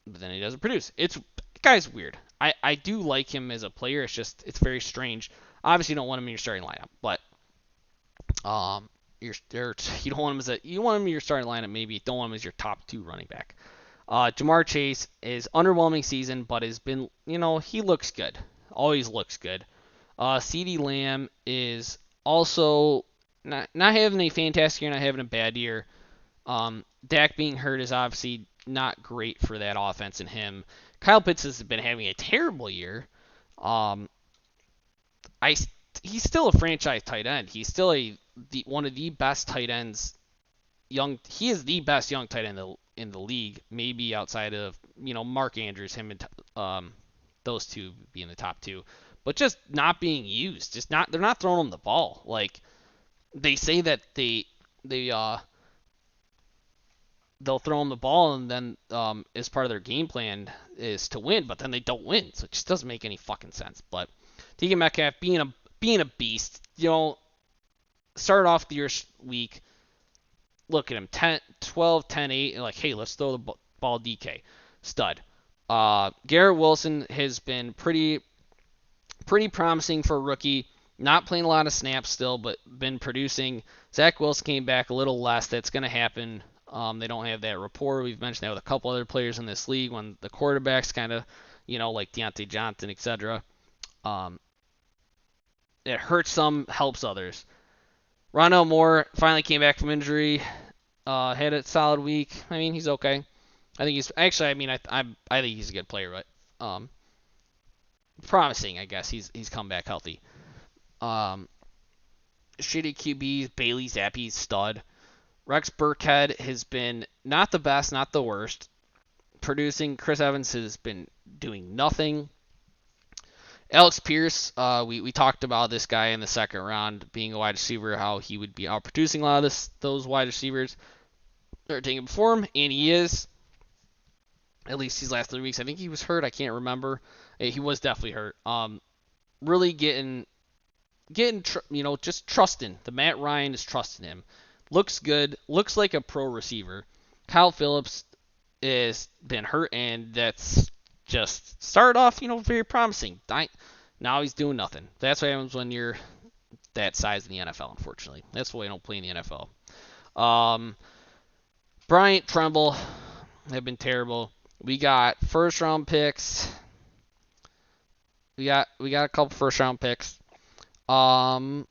then he doesn't produce. The guy's weird. I do like him as a player. It's very strange. Obviously, you don't want him in your starting lineup, but you don't want him in your starting lineup. Maybe you don't want him as your top 2 running back. Jamar Chase is underwhelming season, but has been, he looks good. Always looks good. CeeDee Lamb is also not having a fantastic year, not having a bad year. Dak being hurt is obviously not great for that offense and him. Kyle Pitts has been having a terrible year. He's still a franchise tight end. He's still one of the best tight ends. He is the best young tight end in the league, maybe outside of Mark Andrews, him and those two being the top 2, but just not being used. They're not throwing him the ball. Like they say that they'll throw him the ball and then as part of their game plan is to win, but then they don't win. So it just doesn't make any fucking sense. But DK Metcalf being a beast, started off the year week. Look at him, 12, 10, 8, and hey, let's throw the ball DK. Stud. Garrett Wilson has been pretty promising for a rookie. Not playing a lot of snaps still, but been producing. Zach Wilson came back a little less. That's going to happen. They don't have that rapport. We've mentioned that with a couple other players in this league when the quarterbacks kind of, like Deontay Johnson, etc. It hurts some, helps others. Rondale Moore finally came back from injury. Had a solid week. I mean, he's okay. I think he's actually. I mean, I think he's a good player, but promising. I guess he's come back healthy. Shitty QBs. Bailey Zappi, stud. Rex Burkhead has been not the best, not the worst. Producing. Chris Evans has been doing nothing. Alex Pierce, we talked about this guy in the second round being a wide receiver, how he would be outproducing a lot of those wide receivers that are taking before him, and he is. At least these last 3 weeks. I think he was hurt. I can't remember. He was definitely hurt. Really getting, just trusting. The Matt Ryan is trusting him. Looks good. Looks like a pro receiver. Kyle Phillips has been hurt, and that's just started off, very promising. Now he's doing nothing. That's what happens when you're that size in the NFL, unfortunately. That's why I don't play in the NFL. Bryant, Tremble have been terrible. We got first round picks. We got a couple first round picks. We're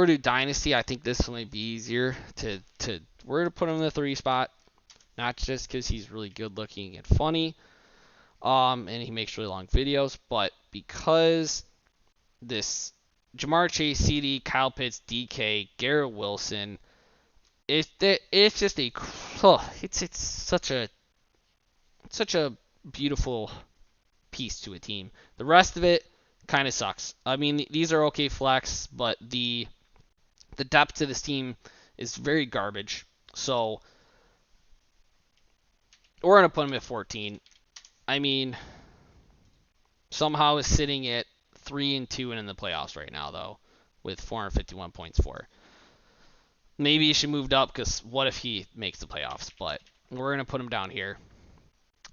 to Dynasty. I think this might be easier we're to put him in the 3 spot. Not just because he's really good looking and funny, and he makes really long videos, but because this Jamar Chase, CD, Kyle Pitts, DK, Garrett Wilson, it's just it's such a beautiful piece to a team. The rest of it kind of sucks. I mean, these are okay flex, but the depth to this team is very garbage. So we're going to put him at 14. I mean, somehow is sitting at 3-2 and in the playoffs right now, though, with 451 points for. Maybe he should moved up because what if he makes the playoffs? But we're gonna put him down here.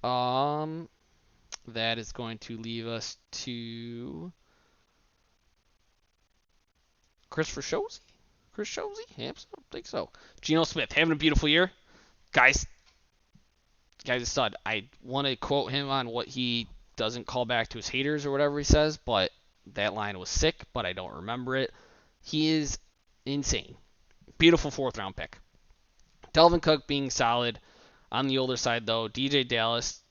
That is going to leave us to Chris Ferocious. Chris Ferocious? Yeah, I think so. Geno Smith having a beautiful year, guys. Guy's a stud. I want to quote him on what he doesn't call back to his haters or whatever he says, but that line was sick, but I don't remember it. He is insane. Beautiful 4th round pick. Dalvin Cook being solid. On the older side, though, DJ Dallas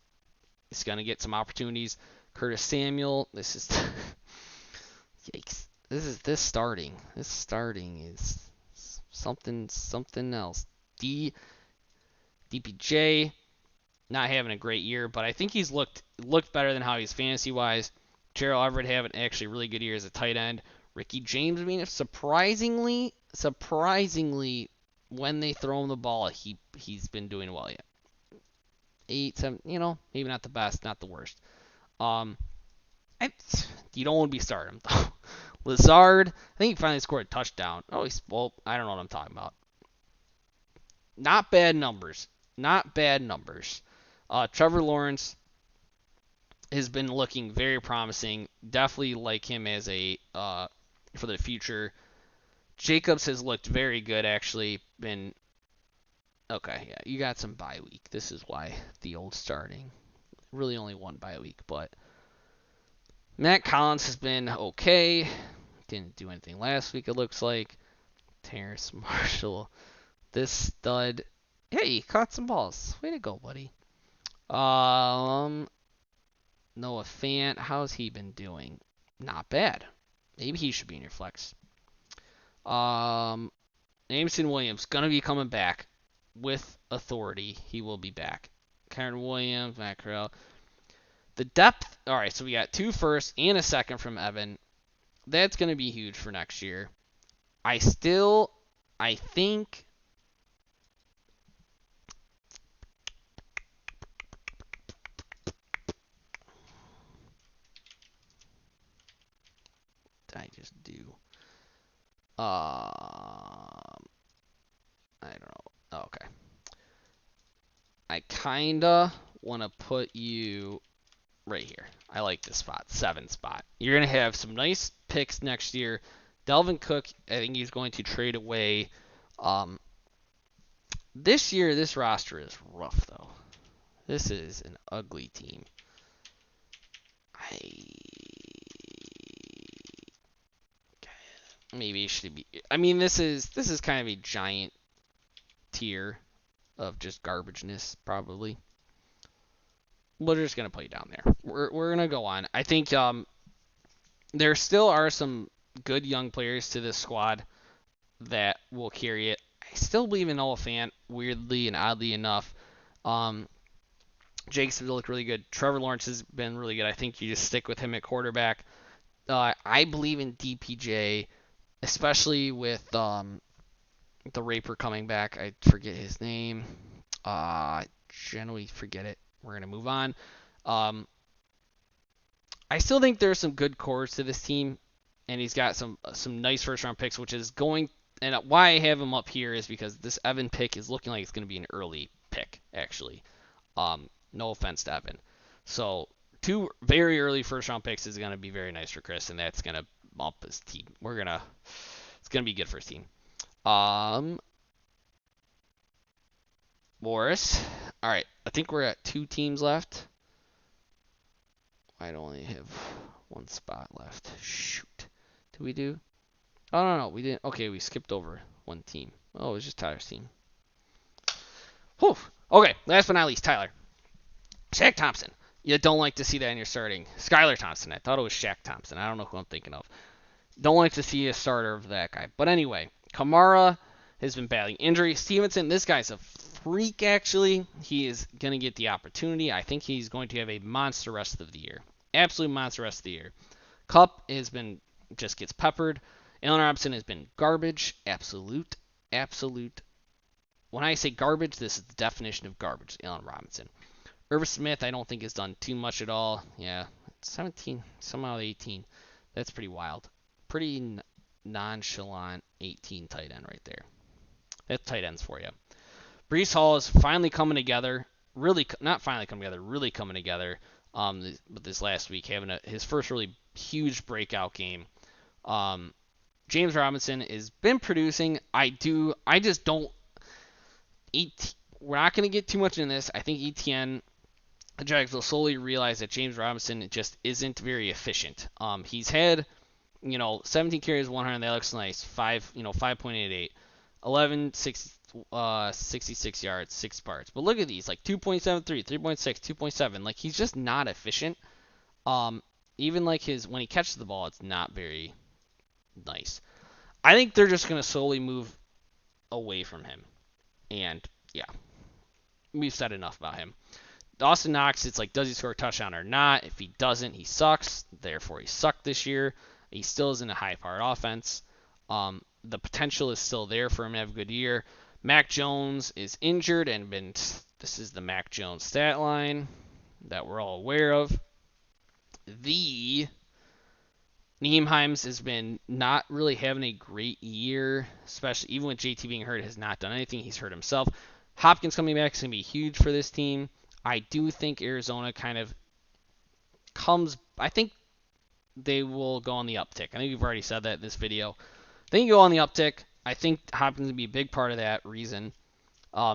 is going to get some opportunities. Curtis Samuel, this is yikes. This starting is something else. DPJ not having a great year, but I think he's looked better than how he's fantasy wise. Gerald Everett having actually really good year as a tight end. Ricky James, I mean, surprisingly, when they throw him the ball, he's been doing well yet. 8, 7, maybe not the best, not the worst. You don't want to be starting him though. Lazard, I think he finally scored a touchdown. I don't know what I'm talking about. Not bad numbers. Trevor Lawrence has been looking very promising. Definitely like him as a for the future. Jacobs has looked very good actually. Okay, yeah, you got some bye week. This is why the old starting. Really only one bye week, but Matt Collins has been okay. Didn't do anything last week, it looks like. Terrace Marshall, this stud. Hey, he caught some balls. Way to go, buddy. Noah Fant, how's he been doing? Not bad. Maybe he should be in your flex. Jameson Williams gonna be coming back with authority. He will be back. Karen Williams, Matt Corral. The depth. All right, so we got 2 firsts and a second from Evan. That's gonna be huge for next year. I think. I just do. I don't know. Oh, okay. I kinda want to put you right here. I like this spot, 7 spot. You're gonna have some nice picks next year. Dalvin Cook, I think he's going to trade away. This year, this roster is rough though. This is an ugly team. Maybe it should be. I mean, this is kind of a giant tier of just garbageness, probably. We're just gonna put you down there. We're gonna go on. I think there still are some good young players to this squad that will carry it. I still believe in Noah Fant, weirdly and oddly enough. Jake's looked really good. Trevor Lawrence has been really good. I think you just stick with him at quarterback. I believe in DPJ, especially with the Raper coming back. I forget his name. Generally forget it. We're gonna move on. I still think there's some good cores to this team, and he's got some nice first round picks, which is going. And why I have him up here is because this Evan pick is looking like it's going to be an early pick, actually. No offense to Evan. So 2 very early first round picks is going to be very nice for Chris, and that's going to bump his team. It's going to be good for his team. Morris. All right, I think we're at 2 teams left. I'd only have 1 spot left. Shoot. Did we do? Oh, no, we didn't. Okay, we skipped over 1 team. Oh, it was just Tyler's team. Whew. Okay, last but not least, Tyler. Shaq Thompson. You don't like to see that in your starting. Skylar Thompson. I thought it was Shaq Thompson. I don't know who I'm thinking of. Don't like to see a starter of that guy. But anyway, Kamara has been battling injury. Stevenson, this guy's a freak, actually. He is going to get the opportunity. I think he's going to have a monster rest of the year. Absolute monster rest of the year. Cup just gets peppered. Allen Robinson has been garbage. Absolute. When I say garbage, this is the definition of garbage. Allen Robinson. Irv Smith, I don't think has done too much at all. Yeah, 17, somehow 18. That's pretty wild. nonchalant 18 tight end right there. That's tight ends for you. Breece Hall is finally coming together. Really, not finally coming together. Really coming together. With this last week having his first really huge breakout game. James Robinson has been producing. I just don't. We're not going to get too much in this. I think ETN, the Jags will slowly realize that James Robinson just isn't very efficient. He's had, 17 carries, 100. That looks nice. 5.88, 11, 66 yards, 6 parts. But look at these, like 2.73, 3.6, 2.7. Like he's just not efficient. Even like when he catches the ball, it's not very nice. I think they're just going to slowly move away from him. And yeah, we've said enough about him. Dawson Knox, it's like, does he score a touchdown or not? If he doesn't, he sucks. Therefore, he sucked this year. He still is in a high-powered offense. The potential is still there for him to have a good year. Mac Jones is injured and this is the Mac Jones stat line that we're all aware of. The Nyheim Hines has been not really having a great year, especially even with JT being hurt, has not done anything. He's hurt himself. Hopkins coming back is going to be huge for this team. I do think Arizona kind of I think they will go on the uptick. I think we've already said that in this video. They can go on the uptick. I think Hopkins will be a big part of that reason.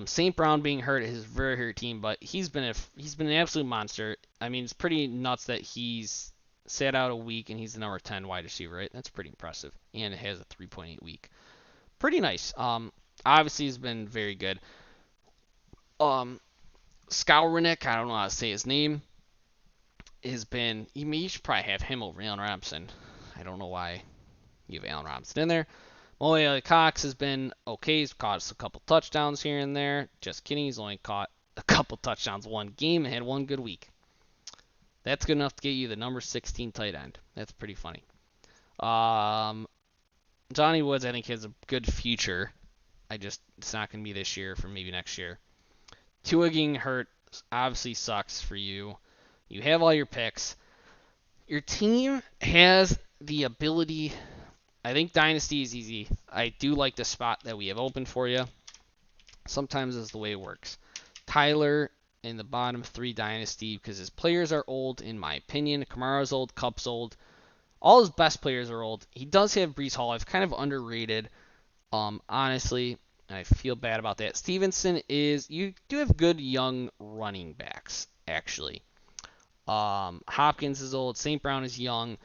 St. Brown being hurt is a very hurt team, but he's been an absolute monster. I mean, it's pretty nuts that he's sat out a week and he's the number 10 wide receiver, right? That's pretty impressive. And it has a 3.8 week. Pretty nice. Obviously he's been very good. Skowronek, I don't know how to say his name, you should probably have him over Allen Robinson. I don't know why you have Allen Robinson in there. Molly Cox has been okay. He's caught us a couple touchdowns here and there. Just kidding. He's only caught a couple touchdowns one game and had one good week. That's good enough to get you the number 16 tight end. That's pretty funny. Johnny Woods, I think, has a good future. It's not going to be this year, for maybe next year. Tua getting hurt obviously sucks for you. You have all your picks. Your team has the ability. I think Dynasty is easy. I do like the spot that we have open for you. Sometimes is the way it works. Tyler in the bottom 3 Dynasty because his players are old, in my opinion. Kamara's old, Kupp's old. All his best players are old. He does have Breece Hall. I've kind of underrated, honestly. I feel bad about that. Stevenson you do have good young running backs, actually. Hopkins is old. St. Brown is young.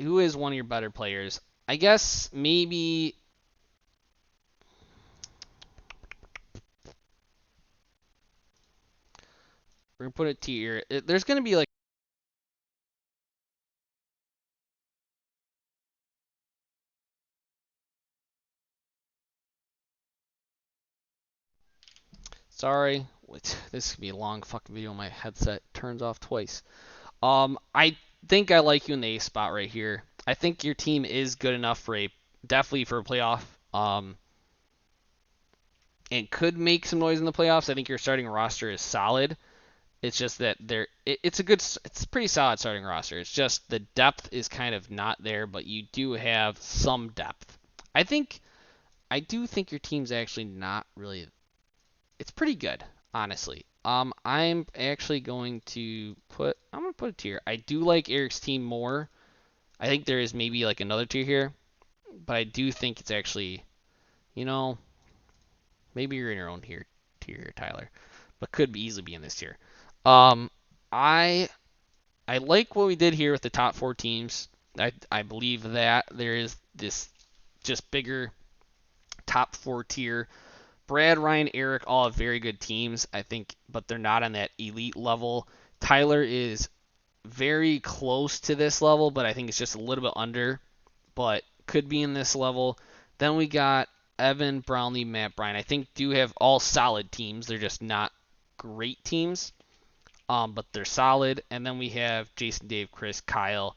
Who is one of your better players? I guess maybe we're going to put it tier. There's going to be like sorry. This could be a long fucking video. My headset turns off twice. I think I like you in the A spot right here. I think your team is good enough definitely for a playoff. And could make some noise in the playoffs. I think your starting roster is solid. It's just that it's a pretty solid starting roster. It's just the depth is kind of not there, but you do have some depth. I do think your team's actually not really. It's pretty good, honestly. I'm actually going to put a tier. I do like Eric's team more. I think there is maybe like another tier here, but I do think it's actually, maybe you're in your own tier here, Tyler, but could easily be in this tier. I like what we did here with the top 4 teams. I believe that there is this just bigger top 4 tier. Brad, Ryan, Eric, all have very good teams, I think, but they're not on that elite level. Tyler is very close to this level, but I think it's just a little bit under, but could be in this level. Then we got Evan, Brownlee, Matt, Bryan. I think do have all solid teams. They're just not great teams, but they're solid. And then we have Jason, Dave, Chris, Kyle,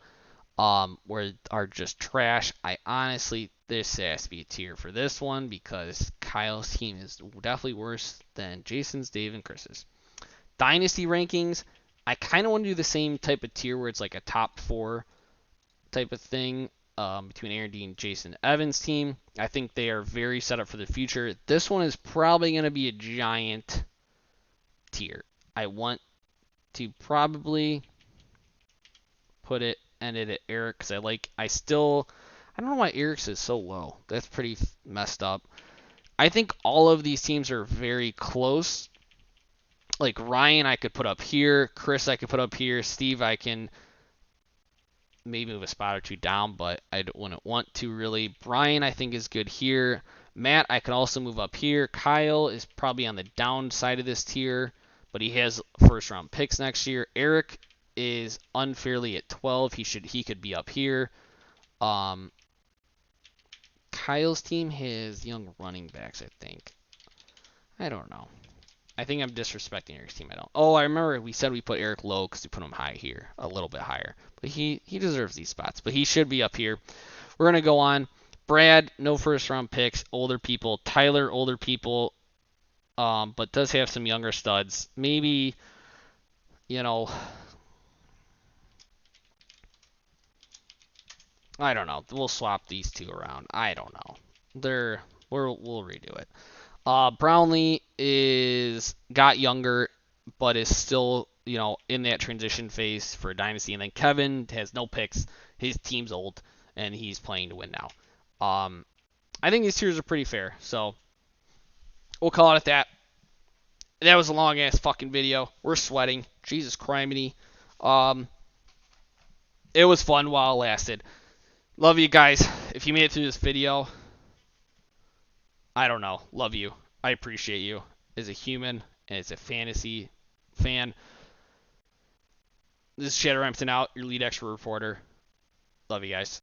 where are just trash. This has to be a tier for this one because Kyle's team is definitely worse than Jason's, Dave, and Chris's. Dynasty rankings, I kind of want to do the same type of tier where it's like a top 4 type of thing. between Aaron Dean and Jason Evans' team. I think they are very set up for the future. This one is probably going to be a giant tier. I want to probably end it at Eric because I don't know why Eric's is so low. That's pretty messed up. I think all of these teams are very close. Like Ryan, I could put up here. Chris, I could put up here. Steve, I can maybe move a spot or two down, but I wouldn't want to really. Brian, I think, is good here. Matt, I could also move up here. Kyle is probably on the downside of this tier, but he has first round picks next year. Eric is unfairly at 12. He could be up here. Kyle's team has young running backs, I think. I don't know. I think I'm disrespecting Eric's team. I don't. Oh, I remember we said we put Eric low because we put him high here, a little bit higher. But he deserves these spots. But he should be up here. We're going to go on. Brad, no first round picks, older people. Tyler, older people, but does have some younger studs. Maybe, I don't know. We'll swap these two around. I don't know. We'll redo it. Brownlee got younger, but is still, in that transition phase for Dynasty. And then Kevin has no picks. His team's old, and he's playing to win now. I think these tiers are pretty fair, so we'll call it at that. That was a long-ass fucking video. We're sweating. Jesus criminy. It was fun while it lasted. Love you guys. If you made it through this video, I don't know. Love you. I appreciate you as a human and as a fantasy fan. This is Chad Remington out, your lead expert reporter. Love you guys.